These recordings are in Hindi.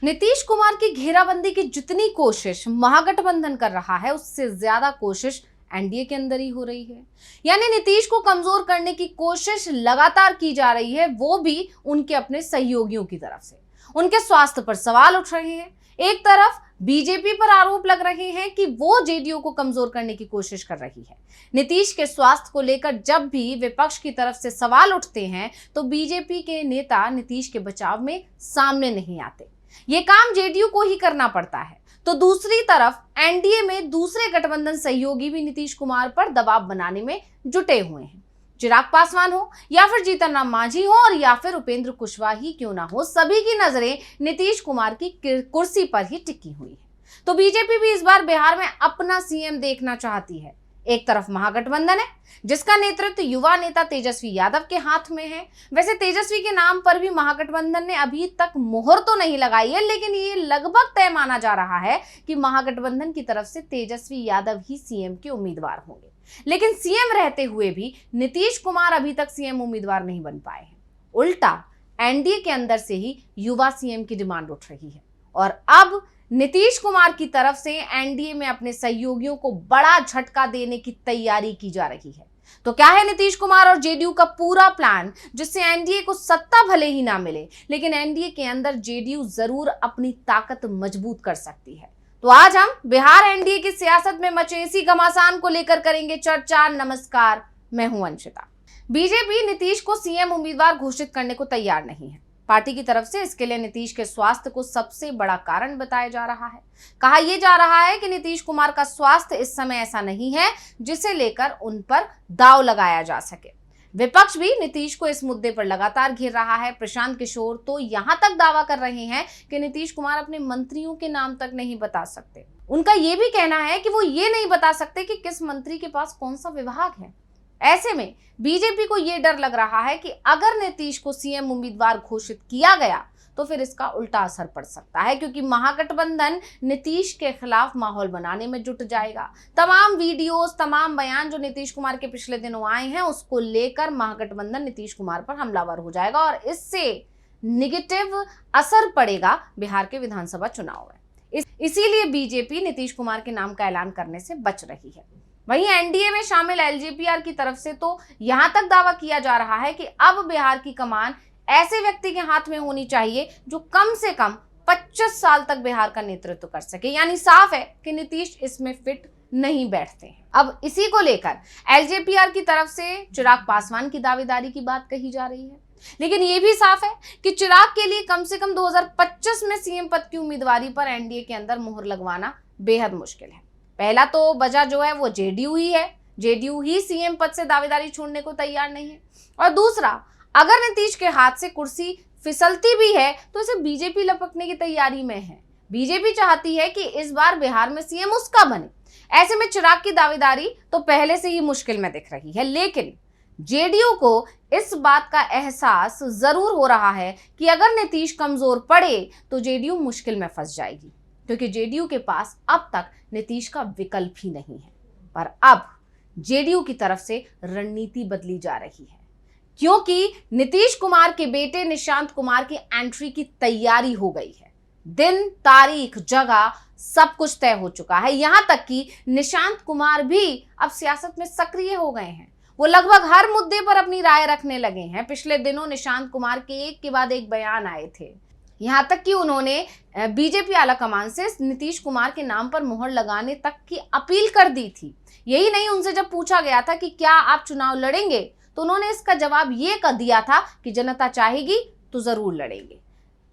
नीतीश कुमार की घेराबंदी की जितनी कोशिश महागठबंधन कर रहा है, उससे ज्यादा कोशिश एनडीए के अंदर ही हो रही है। यानी नीतीश को कमजोर करने की कोशिश लगातार की जा रही है, वो भी उनके अपने सहयोगियों की तरफ से। उनके स्वास्थ्य पर सवाल उठ रहे हैं। एक तरफ बीजेपी पर आरोप लग रहे हैं कि वो जेडीयू को कमजोर करने की कोशिश कर रही है। नीतीश के स्वास्थ्य को लेकर जब भी विपक्ष की तरफ से सवाल उठते हैं, तो बीजेपी के नेता नीतीश के बचाव में सामने नहीं आते। ये काम जेडीयू को ही करना पड़ता है। तो दूसरी तरफ एनडीए में दूसरे गठबंधन सहयोगी भी नीतीश कुमार पर दबाव बनाने में जुटे हुए हैं। चिराग पासवान हो या फिर जीतन राम मांझी हो और या फिर उपेंद्र कुशवाहा ही क्यों ना हो, सभी की नजरें नीतीश कुमार की कुर्सी पर ही टिकी हुई है। तो बीजेपी भी इस बार बिहार में अपना सीएम देखना चाहती है। एक तरफ महागठबंधन है, जिसका नेतृत्व युवा नेता तेजस्वी यादव के हाथ में है। वैसे तेजस्वी के नाम पर भी महागठबंधन ने अभी तक मोहर तो नहीं लगाई है, लेकिन ये लगभग तय माना जा रहा है कि महागठबंधन की तरफ से तेजस्वी यादव ही सीएम के उम्मीदवार होंगे। लेकिन सीएम रहते हुए भी नीतीश कुमार अभी तक सीएम उम्मीदवार नहीं बन पाए हैं। उल्टा एनडीए के अंदर से ही युवा सीएम की डिमांड उठ रही है और अब नीतीश कुमार की तरफ से एनडीए में अपने सहयोगियों को बड़ा झटका देने की तैयारी की जा रही है। तो क्या है नीतीश कुमार और जेडीयू का पूरा प्लान, जिससे एनडीए को सत्ता भले ही ना मिले, लेकिन एनडीए के अंदर जेडीयू जरूर अपनी ताकत मजबूत कर सकती है। तो आज हम बिहार एनडीए की सियासत में मचे इसी घमासान को लेकर करेंगे चर्चा। नमस्कार, मैं हूं अंशिता। बीजेपी नीतीश को सीएम उम्मीदवार घोषित करने को तैयार नहीं है। पार्टी की तरफ से इसके लिए नीतीश के स्वास्थ्य को सबसे बड़ा कारण बताया जा रहा है। कहा यह जा रहा है कि नीतीश कुमार का स्वास्थ्य इस समय ऐसा नहीं है जिसे लेकर उन पर दांव लगाया जा सके। विपक्ष भी नीतीश को इस मुद्दे पर लगातार घेर रहा है। प्रशांत किशोर तो यहां तक दावा कर रहे हैं कि नीतीश कुमार अपने मंत्रियों के नाम तक नहीं बता सकते। उनका यह भी कहना है कि वो ये नहीं बता सकते कि किस मंत्री के पास कौन सा विभाग है। ऐसे में बीजेपी को यह डर लग रहा है कि अगर नीतीश को सीएम उम्मीदवार घोषित किया गया तो फिर इसका उल्टा असर पड़ सकता है, क्योंकि महागठबंधन नीतीश के खिलाफ माहौल बनाने में जुट जाएगा। तमाम वीडियोस, तमाम बयान जो नीतीश कुमार के पिछले दिनों आए हैं, उसको लेकर महागठबंधन नीतीश कुमार पर हमलावर हो जाएगा और इससे नेगेटिव असर पड़ेगा बिहार के विधानसभा चुनाव में। इसीलिए बीजेपी नीतीश कुमार के नाम का ऐलान करने से बच रही है। वहीं एनडीए में शामिल एलजेपीआर की तरफ से तो यहां तक दावा किया जा रहा है कि अब बिहार की कमान ऐसे व्यक्ति के हाथ में होनी चाहिए जो कम से कम 25 साल तक बिहार का नेतृत्व कर सके। यानी साफ है कि नीतीश इसमें फिट नहीं बैठते हैं। अब इसी को लेकर एलजेपीआर की तरफ से चिराग पासवान की दावेदारी की बात कही जा रही है, लेकिन यह भी साफ है कि चिराग के लिए कम से कम 2025 में सीएम पद की उम्मीदवारी पर एनडीए के अंदर मुहर लगवाना बेहद मुश्किल है। पहला तो वजह जो है वो जेडीयू ही है। जेडीयू ही सीएम पद से दावेदारी छोड़ने को तैयार नहीं है। और दूसरा, अगर नीतीश के हाथ से कुर्सी फिसलती भी है तो इसे बीजेपी लपकने की तैयारी में है। बीजेपी चाहती है कि इस बार बिहार में सीएम उसका बने। ऐसे में चिराग की दावेदारी तो पहले से ही मुश्किल में दिख रही है, लेकिन जेडीयू को इस बात का एहसास जरूर हो रहा है कि अगर नीतीश कमजोर पड़े तो जेडीयू मुश्किल में फंस जाएगी, क्योंकि जेडीयू के पास अब तक नीतीश का विकल्प ही नहीं है। पर अब जेडीयू की तरफ से रणनीति बदली जा रही है, क्योंकि नीतीश कुमार के बेटे निशांत कुमार की एंट्री की तैयारी हो गई है। दिन, तारीख, जगह सब कुछ तय हो चुका है। यहां तक कि निशांत कुमार भी अब सियासत में सक्रिय हो गए हैं। वो लगभग हर मुद्दे पर अपनी राय रखने लगे हैं। पिछले दिनों निशांत कुमार के एक के बाद एक बयान आए थे। यहां तक कि उन्होंने बीजेपी आला कमान से नीतीश कुमार के नाम पर मुहर लगाने तक की अपील कर दी थी। यही नहीं, उनसे जब पूछा गया था कि क्या आप चुनाव लड़ेंगे, तो उन्होंने इसका जवाब ये कर दिया था कि जनता चाहेगी तो जरूर लड़ेंगे।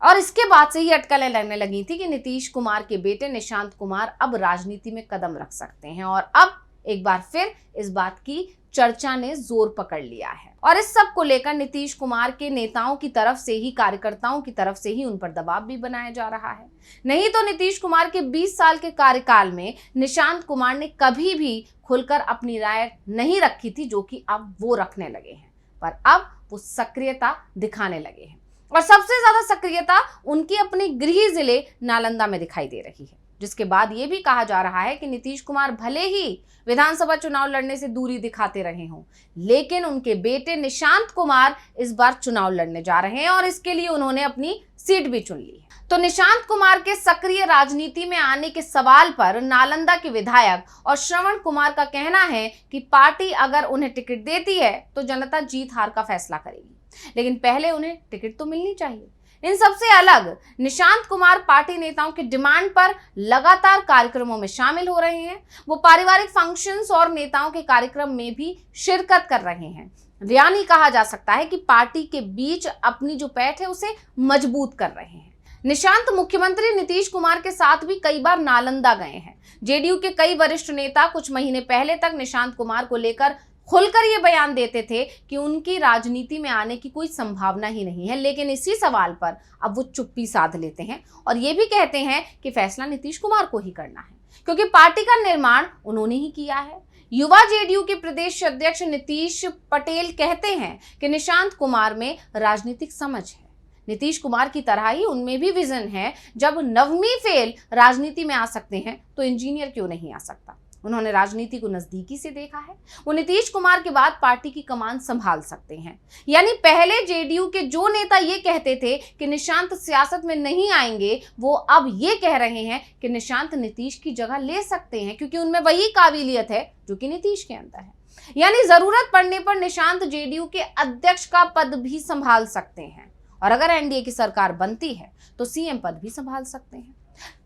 और इसके बाद से ही अटकलें लगने लगी थी कि नीतीश कुमार के बेटे निशांत कुमार अब राजनीति में कदम रख सकते हैं। और अब एक बार फिर इस बात की चर्चा ने जोर पकड़ लिया है और इस सब को लेकर नीतीश कुमार के नेताओं की तरफ से ही, कार्यकर्ताओं की तरफ से ही उन पर दबाव भी बनाया जा रहा है। नहीं तो नीतीश कुमार के 20 साल के कार्यकाल में निशांत कुमार ने कभी भी खुलकर अपनी राय नहीं रखी थी, जो कि अब वो रखने लगे हैं। पर अब वो सक्रियता दिखाने लगे हैं और सबसे ज्यादा सक्रियता उनकी अपने गृह जिले नालंदा में दिखाई दे रही है, जिसके बाद ये भी कहा जा रहा है कि नीतीश कुमार भले ही विधानसभा चुनाव लड़ने से दूरी दिखाते रहे हों, लेकिन उनके बेटे निशांत कुमार इस बार चुनाव लड़ने जा रहे हैं और इसके लिए उन्होंने अपनी सीट भी चुन ली है। तो निशांत कुमार के सक्रिय राजनीति में आने के सवाल पर नालंदा के विधायक और श्रवण कुमार का कहना है कि पार्टी अगर उन्हें टिकट देती है तो जनता जीत हार का फैसला करेगी, लेकिन पहले उन्हें टिकट तो मिलनी चाहिए। इन सबसे अलग निशांत कुमार पार्टी नेताओं की डिमांड पर लगातार कार्यक्रमों में शामिल हो रहे हैं। वो पारिवारिक फंक्शंस और नेताओं के कार्यक्रम में भी शिरकत कर रहे हैं। यानी कहा जा सकता है कि पार्टी के बीच अपनी जो पैठ है उसे मजबूत कर रहे हैं। निशांत मुख्यमंत्री नीतीश कुमार के साथ भी कई बार नालंदा गए हैं। जेडीयू के कई वरिष्ठ नेता कुछ महीने पहले तक निशांत कुमार को लेकर खुलकर ये बयान देते थे कि उनकी राजनीति में आने की कोई संभावना ही नहीं है, लेकिन इसी सवाल पर अब वो चुप्पी साध लेते हैं और ये भी कहते हैं कि फैसला नीतीश कुमार को ही करना है, क्योंकि पार्टी का निर्माण उन्होंने ही किया है। युवा जेडीयू के प्रदेश अध्यक्ष नीतीश पटेल कहते हैं कि निशांत कुमार में राजनीतिक समझ है। नीतीश कुमार की तरह ही उनमें भी विजन है। जब नवमी फेल राजनीति में आ सकते हैं तो इंजीनियर क्यों नहीं आ सकता। उन्होंने राजनीति को नजदीकी से देखा है। वो नीतीश कुमार के बाद पार्टी की कमान संभाल सकते हैं। यानी पहले जेडीयू के जो नेता ये कहते थे कि निशांत सियासत में नहीं आएंगे, वो अब ये कह रहे हैं कि निशांत नीतीश की जगह ले सकते हैं, क्योंकि उनमें वही काबिलियत है जो कि नीतीश के अंदर है। यानी जरूरत पड़ने पर निशांत जेडीयू के अध्यक्ष का पद भी संभाल सकते हैं और अगर एनडीए की सरकार बनती है तो सीएम पद भी संभाल सकते हैं।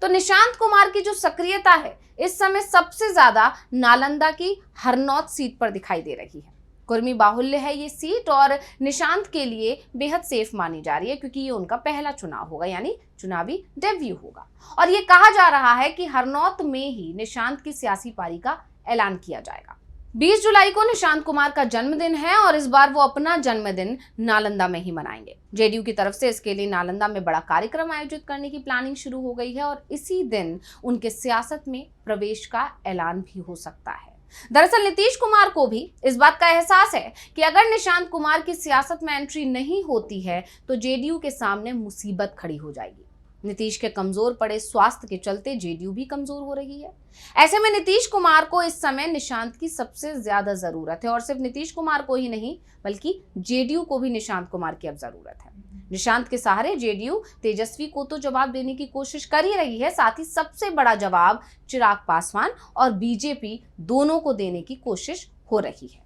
तो निशांत कुमार की जो सक्रियता है इस समय सबसे ज्यादा नालंदा की हरनौत सीट पर दिखाई दे रही है। कुर्मी बाहुल्य है ये सीट और निशांत के लिए बेहद सेफ मानी जा रही है, क्योंकि ये उनका पहला चुनाव होगा, यानी चुनावी डेब्यू होगा। और ये कहा जा रहा है कि हरनौत में ही निशांत की सियासी पारी का ऐलान किया जाएगा। 20 जुलाई को निशांत कुमार का जन्मदिन है और इस बार वो अपना जन्मदिन नालंदा में ही मनाएंगे। जेडीयू की तरफ से इसके लिए नालंदा में बड़ा कार्यक्रम आयोजित करने की प्लानिंग शुरू हो गई है और इसी दिन उनके सियासत में प्रवेश का ऐलान भी हो सकता है। दरअसल नीतीश कुमार को भी इस बात का एहसास है कि अगर निशांत कुमार की सियासत में एंट्री नहीं होती है तो जेडीयू के सामने मुसीबत खड़ी हो जाएगी। नीतीश के कमजोर पड़े स्वास्थ्य के चलते जेडीयू भी कमजोर हो रही है। ऐसे में नीतीश कुमार को इस समय निशांत की सबसे ज्यादा जरूरत है और सिर्फ नीतीश कुमार को ही नहीं बल्कि जेडीयू को भी निशांत कुमार की अब जरूरत है। निशांत के सहारे जेडीयू तेजस्वी को तो जवाब देने की कोशिश कर ही रही है, साथ ही सबसे बड़ा जवाब चिराग पासवान और बीजेपी दोनों को देने की कोशिश हो रही है।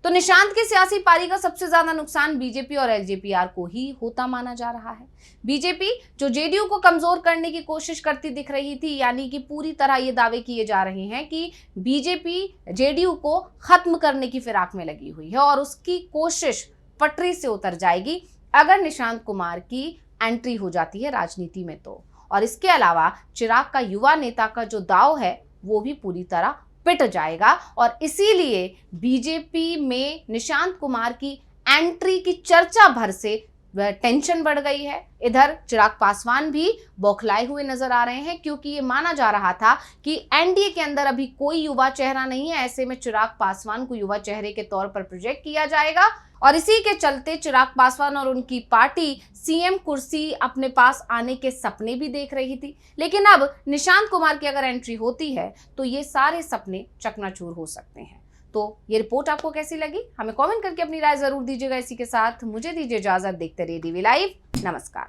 तो निशांत की सियासी पारी का सबसे ज्यादा नुकसान बीजेपी और एलजेपीआर को ही होता माना जा रहा है। बीजेपी जो जेडीयू को कमजोर करने की कोशिश करती दिख रही थी, यानी कि पूरी तरह ये दावे किए जा रहे हैं कि बीजेपी जेडीयू को खत्म करने की फिराक में लगी हुई है और उसकी कोशिश पटरी से उतर जाएगी अगर निशांत कुमार की एंट्री हो जाती है राजनीति में तो। और इसके अलावा चिराग का युवा नेता का जो दाव है वो भी पूरी तरह पिट जाएगा और इसीलिए बीजेपी में निशांत कुमार की एंट्री की चर्चा भर से टेंशन बढ़ गई है। इधर चिराग पासवान भी बौखलाए हुए नजर आ रहे हैं, क्योंकि ये माना जा रहा था कि एनडीए के अंदर अभी कोई युवा चेहरा नहीं है। ऐसे में चिराग पासवान को युवा चेहरे के तौर पर प्रोजेक्ट किया जाएगा और इसी के चलते चिराग पासवान और उनकी पार्टी सीएम कुर्सी अपने पास आने के सपने भी देख रही थी। लेकिन अब निशांत कुमार की अगर एंट्री होती है तो ये सारे सपने चकनाचूर हो सकते हैं। तो ये रिपोर्ट आपको कैसी लगी हमें कमेंट करके अपनी राय जरूर दीजिएगा। इसी के साथ मुझे दीजिए इजाजत। देखते रहिए डीवी लाइव। नमस्कार।